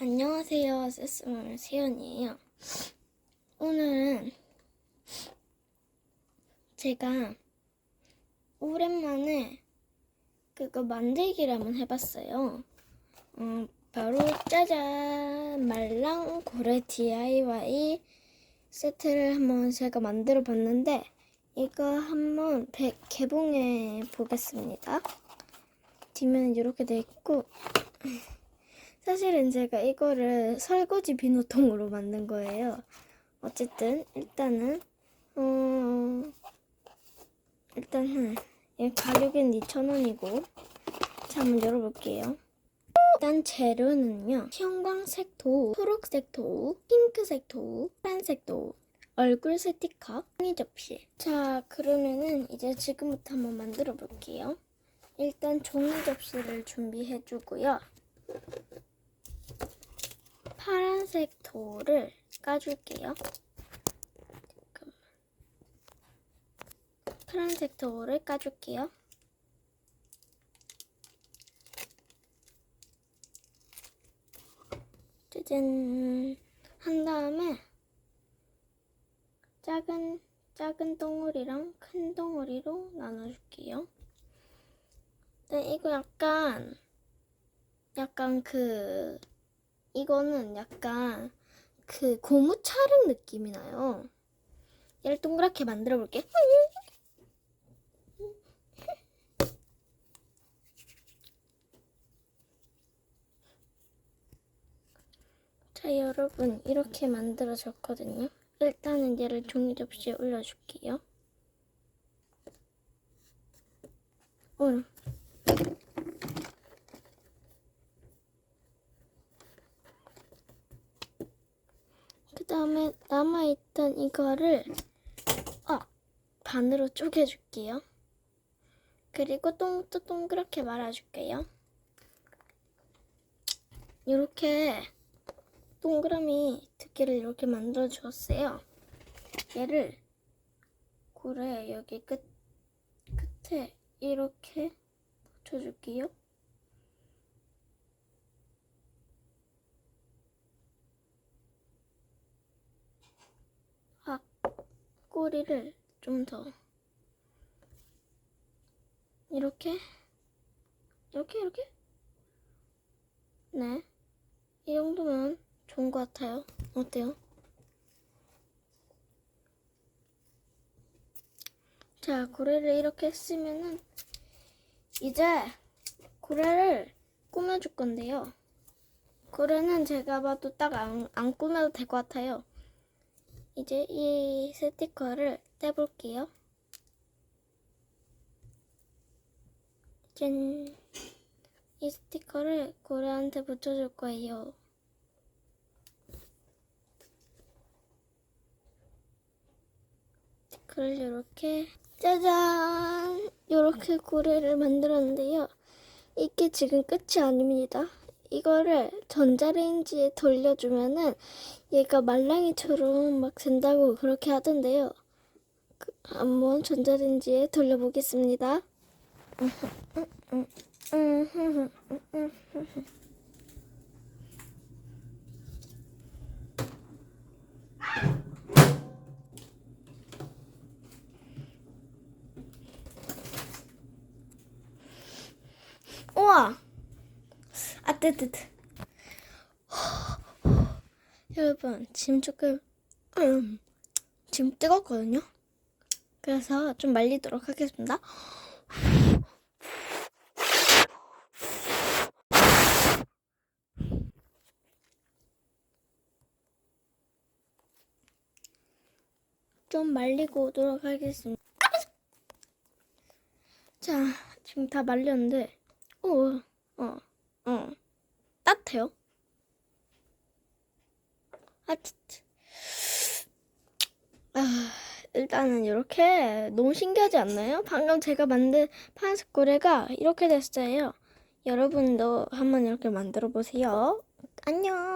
안녕하세요. 세스몰 세연이에요. 오늘은 제가 오랜만에 그거 만들기를 한번 해봤어요. 바로 짜잔! 말랑고래 DIY 세트를 한번 제가 만들어 봤는데 이거 한번 개봉해 보겠습니다. 뒷면은 이렇게 돼 있고 사실은 제가 이거를 설거지 비누통으로 만든 거예요. 어쨌든 일단은 이 가격은 2,000원이고 자, 한번 열어볼게요. 일단 재료는요. 형광색 도우, 초록색 도우, 핑크색 도우, 파란색 도우, 얼굴 스티커, 종이 접시. 자, 그러면은 이제 지금부터 한번 만들어 볼게요. 일단 종이 접시를 준비해 주고요. 파란색 도우를 까줄게요. 파란색 도우를 까줄게요. 짜잔! 한 다음에 작은 덩어리랑 큰 덩어리로 나눠줄게요. 네, 이거 이거는 약간 고무 찰흙 느낌이 나요. 얘를 동그랗게 만들어 볼게. 자, 여러분, 이렇게 만들어졌거든요. 일단은 얘를 종이 접시에 올려줄게요. 그 다음에 남아있던 이거를 반으로 쪼개줄게요. 그리고 또 동그랗게 말아줄게요. 이렇게 동그라미 두께를 이렇게 만들어 주었어요. 얘를 고래 여기 끝에 이렇게 붙여줄게요. 꼬리를 좀 더 이렇게 네, 이 정도면 좋은 것 같아요. 어때요? 자, 고래를 이렇게 했으면은 이제 고래를 꾸며줄 건데요. 고래는 제가 봐도 딱 안 꾸며도 될 것 같아요. 이제 이 스티커를 떼볼게요. 짠! 이 스티커를 고래한테 붙여줄 거예요. 스티커를 이렇게 짜잔! 이렇게 고래를 만들었는데요. 이게 지금 끝이 아닙니다. 이거를 전자레인지에 돌려주면은 얘가 말랑이처럼 막 된다고 그렇게 하던데요. 한번 전자레인지에 돌려보겠습니다. 우와! 뜨뜻. 여러분, 지금 조금 지금 뜨겁거든요. 그래서 좀 말리도록 하겠습니다. 좀 말리고 오도록 하겠습니다. 자, 지금 다 말렸는데, 따뜻해요. 일단은 이렇게 너무 신기하지 않나요? 방금 제가 만든 파란색 고래가 이렇게 됐어요. 여러분도 한번 이렇게 만들어 보세요. 안녕.